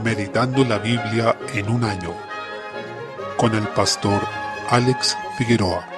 Meditando la Biblia en un año, con el pastor Alex Figueroa.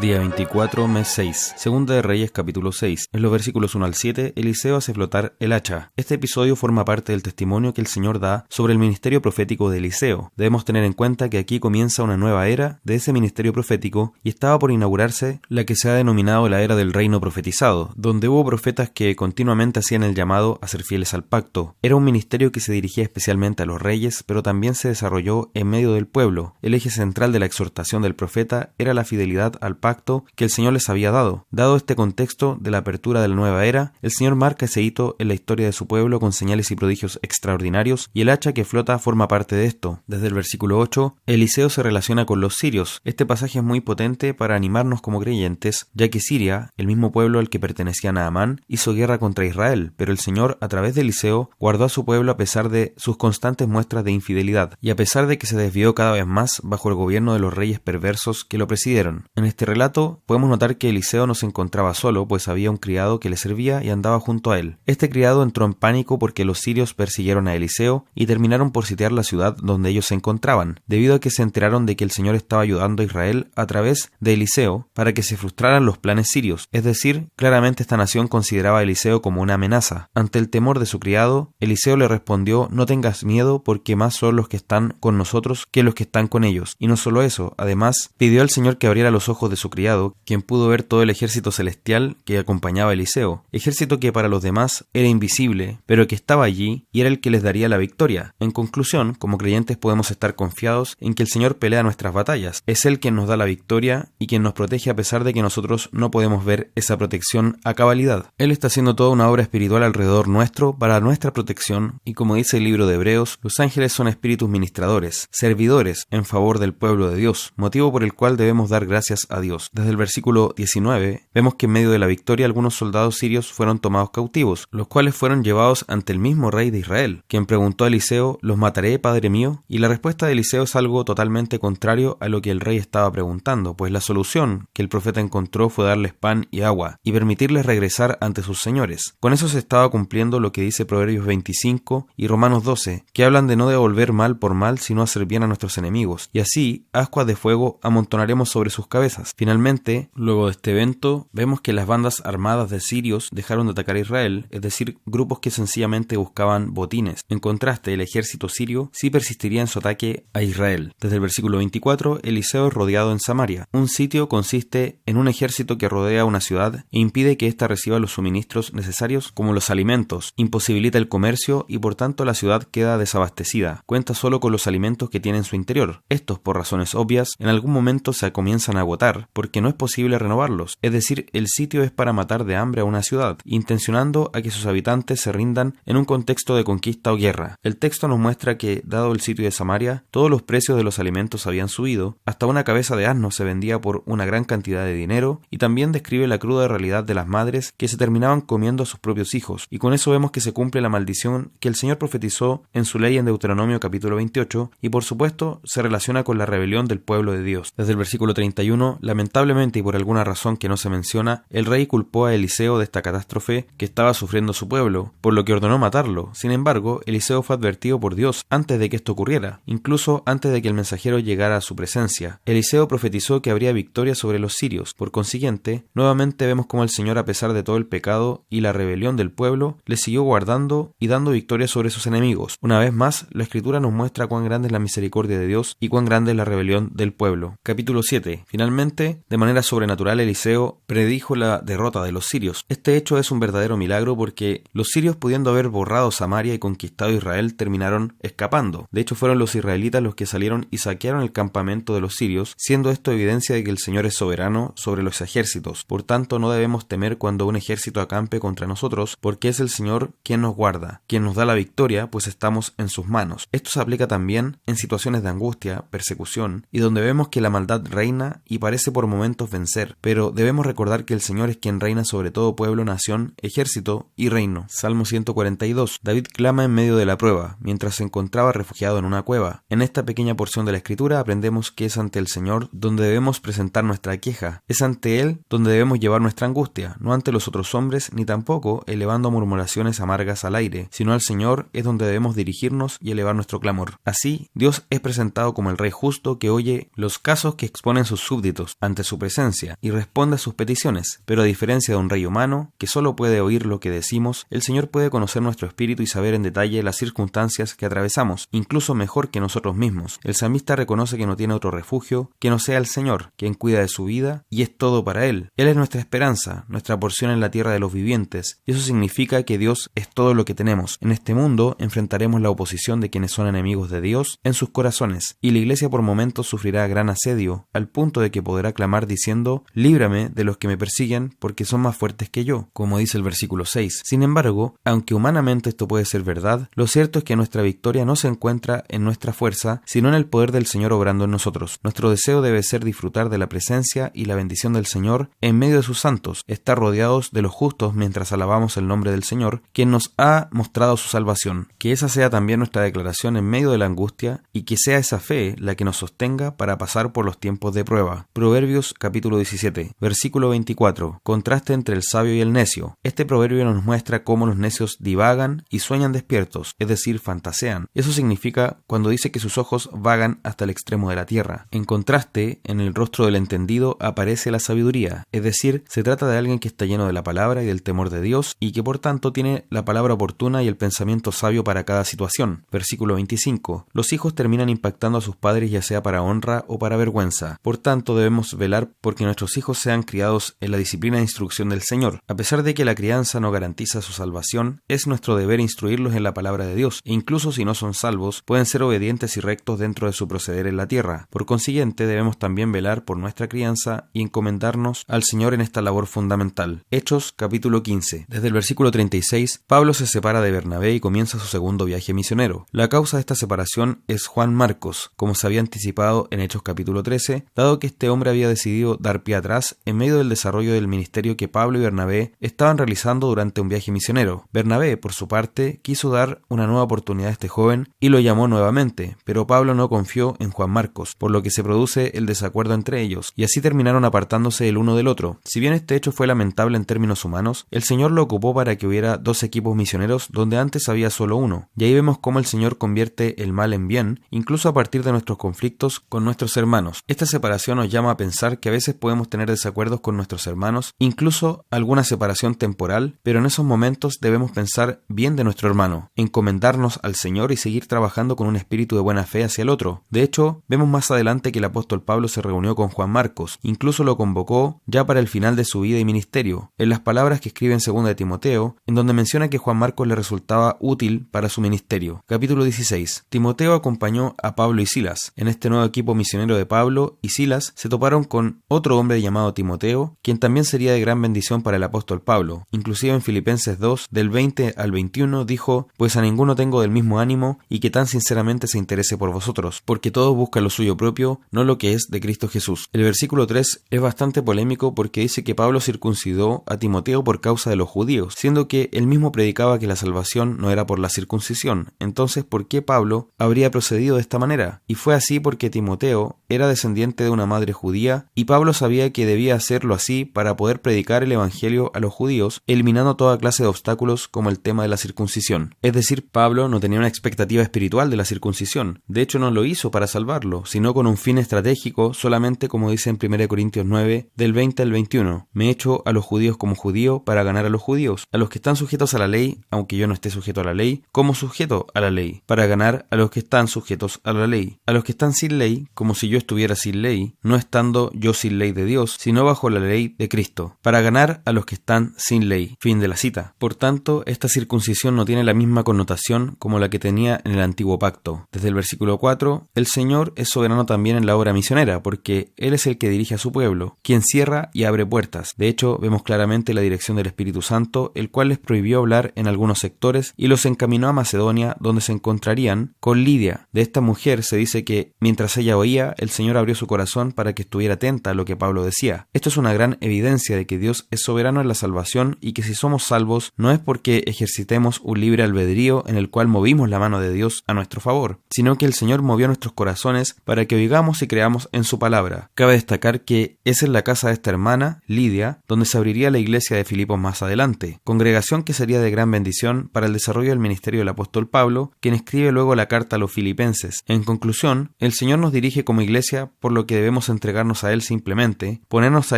Día 24, mes 6. Segunda de Reyes, capítulo 6. En los versículos 1 al 7, Eliseo hace flotar el hacha. Este episodio forma parte del testimonio que el Señor da sobre el ministerio profético de Eliseo. Debemos tener en cuenta que aquí comienza una nueva era de ese ministerio profético y estaba por inaugurarse la que se ha denominado la era del reino profetizado, donde hubo profetas que continuamente hacían el llamado a ser fieles al pacto. Era un ministerio que se dirigía especialmente a los reyes, pero también se desarrolló en medio del pueblo. El eje central de la exhortación del profeta era la fidelidad al pacto que el Señor les había dado. Dado este contexto de la apertura de la nueva era, el Señor marca ese hito en la historia de su pueblo con señales y prodigios extraordinarios, y el hacha que flota forma parte de esto. Desde el versículo 8, Eliseo se relaciona con los sirios. Este pasaje es muy potente para animarnos como creyentes, ya que Siria, el mismo pueblo al que pertenecía Naamán, hizo guerra contra Israel, pero el Señor, a través de Eliseo, guardó a su pueblo a pesar de sus constantes muestras de infidelidad, y a pesar de que se desvió cada vez más bajo el gobierno de los reyes perversos que lo presidieron. En este relato podemos notar que Eliseo no se encontraba solo, pues había un criado que le servía y andaba junto a él. Este criado entró en pánico porque los sirios persiguieron a Eliseo y terminaron por sitiar la ciudad donde ellos se encontraban, debido a que se enteraron de que el Señor estaba ayudando a Israel a través de Eliseo para que se frustraran los planes sirios. Es decir, claramente esta nación consideraba a Eliseo como una amenaza. Ante el temor de su criado, Eliseo le respondió: "No tengas miedo, porque más son los que están con nosotros que los que están con ellos". Y no solo eso, además pidió al Señor que abriera los ojos de su criado, quien pudo ver todo el ejército celestial que acompañaba a Eliseo, ejército que para los demás era invisible, pero que estaba allí y era el que les daría la victoria. En conclusión, como creyentes podemos estar confiados en que el Señor pelea nuestras batallas. Es Él quien nos da la victoria y quien nos protege a pesar de que nosotros no podemos ver esa protección a cabalidad. Él está haciendo toda una obra espiritual alrededor nuestro para nuestra protección, y como dice el libro de Hebreos, los ángeles son espíritus ministradores, servidores en favor del pueblo de Dios, motivo por el cual debemos dar gracias a Dios. Desde el versículo 19, vemos que en medio de la victoria algunos soldados sirios fueron tomados cautivos, los cuales fueron llevados ante el mismo rey de Israel, quien preguntó a Eliseo: ¿los mataré, padre mío? Y la respuesta de Eliseo es algo totalmente contrario a lo que el rey estaba preguntando, pues la solución que el profeta encontró fue darles pan y agua, y permitirles regresar ante sus señores. Con eso se estaba cumpliendo lo que dice Proverbios 25 y Romanos 12, que hablan de no devolver mal por mal, sino hacer bien a nuestros enemigos, y así ascuas de fuego amontonaremos sobre sus cabezas. Finalmente, luego de este evento, vemos que las bandas armadas de sirios dejaron de atacar a Israel, es decir, grupos que sencillamente buscaban botines. En contraste, el ejército sirio sí persistiría en su ataque a Israel. Desde el versículo 24, Eliseo es rodeado en Samaria. Un sitio consiste en un ejército que rodea una ciudad e impide que ésta reciba los suministros necesarios como los alimentos, imposibilita el comercio y por tanto la ciudad queda desabastecida. Cuenta solo con los alimentos que tiene en su interior. Estos, por razones obvias, en algún momento se comienzan a agotar porque no es posible renovarlos, es decir, el sitio es para matar de hambre a una ciudad, intencionando a que sus habitantes se rindan en un contexto de conquista o guerra. El texto nos muestra que, dado el sitio de Samaria, todos los precios de los alimentos habían subido, hasta una cabeza de asno se vendía por una gran cantidad de dinero, y también describe la cruda realidad de las madres que se terminaban comiendo a sus propios hijos, y con eso vemos que se cumple la maldición que el Señor profetizó en su ley en Deuteronomio capítulo 28, y por supuesto se relaciona con la rebelión del pueblo de Dios. Desde el versículo 31, lamentablemente y por alguna razón que no se menciona, el rey culpó a Eliseo de esta catástrofe que estaba sufriendo su pueblo, por lo que ordenó matarlo. Sin embargo, Eliseo fue advertido por Dios antes de que esto ocurriera, incluso antes de que el mensajero llegara a su presencia. Eliseo profetizó que habría victoria sobre los sirios. Por consiguiente, nuevamente vemos cómo el Señor, a pesar de todo el pecado y la rebelión del pueblo, le siguió guardando y dando victoria sobre sus enemigos. Una vez más, la Escritura nos muestra cuán grande es la misericordia de Dios y cuán grande es la rebelión del pueblo. Capítulo 7. Finalmente, de manera sobrenatural, Eliseo predijo la derrota de los sirios. Este hecho es un verdadero milagro porque los sirios, pudiendo haber borrado Samaria y conquistado Israel, terminaron escapando. De hecho, fueron los israelitas los que salieron y saquearon el campamento de los sirios, siendo esto evidencia de que el Señor es soberano sobre los ejércitos. Por tanto, no debemos temer cuando un ejército acampe contra nosotros, porque es el Señor quien nos guarda, quien nos da la victoria, pues estamos en sus manos. Esto se aplica también en situaciones de angustia, persecución, y donde vemos que la maldad reina y parece por momentos vencer, pero debemos recordar que el Señor es quien reina sobre todo pueblo, nación, ejército y reino. Salmo 142. David clama en medio de la prueba, mientras se encontraba refugiado en una cueva. En esta pequeña porción de la Escritura aprendemos que es ante el Señor donde debemos presentar nuestra queja. Es ante Él donde debemos llevar nuestra angustia, no ante los otros hombres, ni tampoco elevando murmuraciones amargas al aire, sino al Señor es donde debemos dirigirnos y elevar nuestro clamor. Así, Dios es presentado como el Rey justo que oye los casos que exponen sus súbditos ante su presencia y responde a sus peticiones, pero a diferencia de un rey humano, que solo puede oír lo que decimos, el Señor puede conocer nuestro espíritu y saber en detalle las circunstancias que atravesamos, incluso mejor que nosotros mismos. El salmista reconoce que no tiene otro refugio que no sea el Señor, quien cuida de su vida y es todo para Él. Él es nuestra esperanza, nuestra porción en la tierra de los vivientes, y eso significa que Dios es todo lo que tenemos. En este mundo enfrentaremos la oposición de quienes son enemigos de Dios en sus corazones, y la iglesia por momentos sufrirá gran asedio, al punto de que podrá clamar diciendo: líbrame de los que me persiguen, porque son más fuertes que yo, como dice el versículo 6. Sin embargo, aunque humanamente esto puede ser verdad, lo cierto es que nuestra victoria no se encuentra en nuestra fuerza, sino en el poder del Señor obrando en nosotros. Nuestro deseo debe ser disfrutar de la presencia y la bendición del Señor en medio de sus santos, estar rodeados de los justos mientras alabamos el nombre del Señor, quien nos ha mostrado su salvación. Que esa sea también nuestra declaración en medio de la angustia, y que sea esa fe la que nos sostenga para pasar por los tiempos de prueba. Proverbios capítulo 17, versículo 24. Contraste entre el sabio y el necio. Este proverbio nos muestra cómo los necios divagan y sueñan despiertos, es decir, fantasean. Eso significa cuando dice que sus ojos vagan hasta el extremo de la tierra. En contraste, en el rostro del entendido aparece la sabiduría, es decir, se trata de alguien que está lleno de la palabra y del temor de Dios, y que por tanto tiene la palabra oportuna y el pensamiento sabio para cada situación. Versículo 25. Los hijos terminan impactando a sus padres ya sea para honra o para vergüenza. Por tanto, debemos velar porque nuestros hijos sean criados en la disciplina e instrucción del Señor. A pesar de que la crianza no garantiza su salvación, es nuestro deber instruirlos en la palabra de Dios, e incluso si no son salvos, pueden ser obedientes y rectos dentro de su proceder en la tierra. Por consiguiente, debemos también velar por nuestra crianza y encomendarnos al Señor en esta labor fundamental. Hechos capítulo 15. Desde el versículo 36, Pablo se separa de Bernabé y comienza su segundo viaje misionero. La causa de esta separación es Juan Marcos, como se había anticipado en Hechos capítulo 13, dado que este hombre había decidido dar pie atrás en medio del desarrollo del ministerio que Pablo y Bernabé estaban realizando durante un viaje misionero. Bernabé, por su parte, quiso dar una nueva oportunidad a este joven y lo llamó nuevamente, pero Pablo no confió en Juan Marcos, por lo que se produce el desacuerdo entre ellos, y así terminaron apartándose el uno del otro. Si bien este hecho fue lamentable en términos humanos, el Señor lo ocupó para que hubiera dos equipos misioneros donde antes había solo uno, y ahí vemos cómo el Señor convierte el mal en bien, incluso a partir de nuestros conflictos con nuestros hermanos. Esta separación nos llama a pensar que a veces podemos tener desacuerdos con nuestros hermanos, incluso alguna separación temporal, pero en esos momentos debemos pensar bien de nuestro hermano, encomendarnos al Señor y seguir trabajando con un espíritu de buena fe hacia el otro. De hecho, vemos más adelante que el apóstol Pablo se reunió con Juan Marcos, incluso lo convocó ya para el final de su vida y ministerio, en las palabras que escribe en 2 de Timoteo, en donde menciona que Juan Marcos le resultaba útil para su ministerio. Capítulo 16. Timoteo acompañó a Pablo y Silas. En este nuevo equipo misionero de Pablo y Silas se toparon con otro hombre llamado Timoteo, quien también sería de gran bendición para el apóstol Pablo. Inclusive en Filipenses 2, del 20 al 21, dijo: pues a ninguno tengo del mismo ánimo y que tan sinceramente se interese por vosotros, porque todos buscan lo suyo propio, no lo que es de Cristo Jesús. El versículo 3 es bastante polémico porque dice que Pablo circuncidó a Timoteo por causa de los judíos, siendo que él mismo predicaba que la salvación no era por la circuncisión. Entonces, ¿por qué Pablo habría procedido de esta manera? Y fue así porque Timoteo era descendiente de una madre judía y Pablo sabía que debía hacerlo así para poder predicar el evangelio a los judíos, eliminando toda clase de obstáculos como el tema de la circuncisión. Es decir, Pablo no tenía una expectativa espiritual de la circuncisión. De hecho, no lo hizo para salvarlo, sino con un fin estratégico, solamente como dice en 1 Corintios 9, del 20 al 21. Me he hecho a los judíos como judío para ganar a los judíos, a los que están sujetos a la ley, aunque yo no esté sujeto a la ley, como sujeto a la ley, para ganar a los que están sujetos a la ley, a los que están sin ley, como si yo estuviera sin ley, no estando yo sin ley de Dios, sino bajo la ley de Cristo, para ganar a los que están sin ley. Fin de la cita. Por tanto, esta circuncisión no tiene la misma connotación como la que tenía en el antiguo pacto. Desde el versículo 4, el Señor es soberano también en la obra misionera, porque Él es el que dirige a su pueblo, quien cierra y abre puertas. De hecho, vemos claramente la dirección del Espíritu Santo, el cual les prohibió hablar en algunos sectores y los encaminó a Macedonia, donde se encontrarían con Lidia. De esta mujer se dice que, mientras ella oía, el Señor abrió su corazón para que estuviera estuviera atenta a lo que Pablo decía. Esto es una gran evidencia de que Dios es soberano en la salvación y que si somos salvos no es porque ejercitemos un libre albedrío en el cual movimos la mano de Dios a nuestro favor, sino que el Señor movió nuestros corazones para que oigamos y creamos en su palabra. Cabe destacar que es en la casa de esta hermana, Lidia, donde se abriría la iglesia de Filipos más adelante, congregación que sería de gran bendición para el desarrollo del ministerio del apóstol Pablo, quien escribe luego la carta a los filipenses. En conclusión, el Señor nos dirige como iglesia, por lo que debemos entregarnos a Él simplemente, ponernos a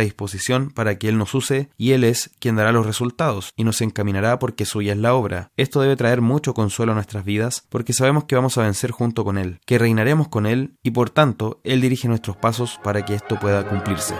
disposición para que Él nos use, y Él es quien dará los resultados y nos encaminará porque suya es la obra. Esto debe traer mucho consuelo a nuestras vidas, porque sabemos que vamos a vencer junto con Él, que reinaremos con Él y por tanto Él dirige nuestros pasos para que esto pueda cumplirse.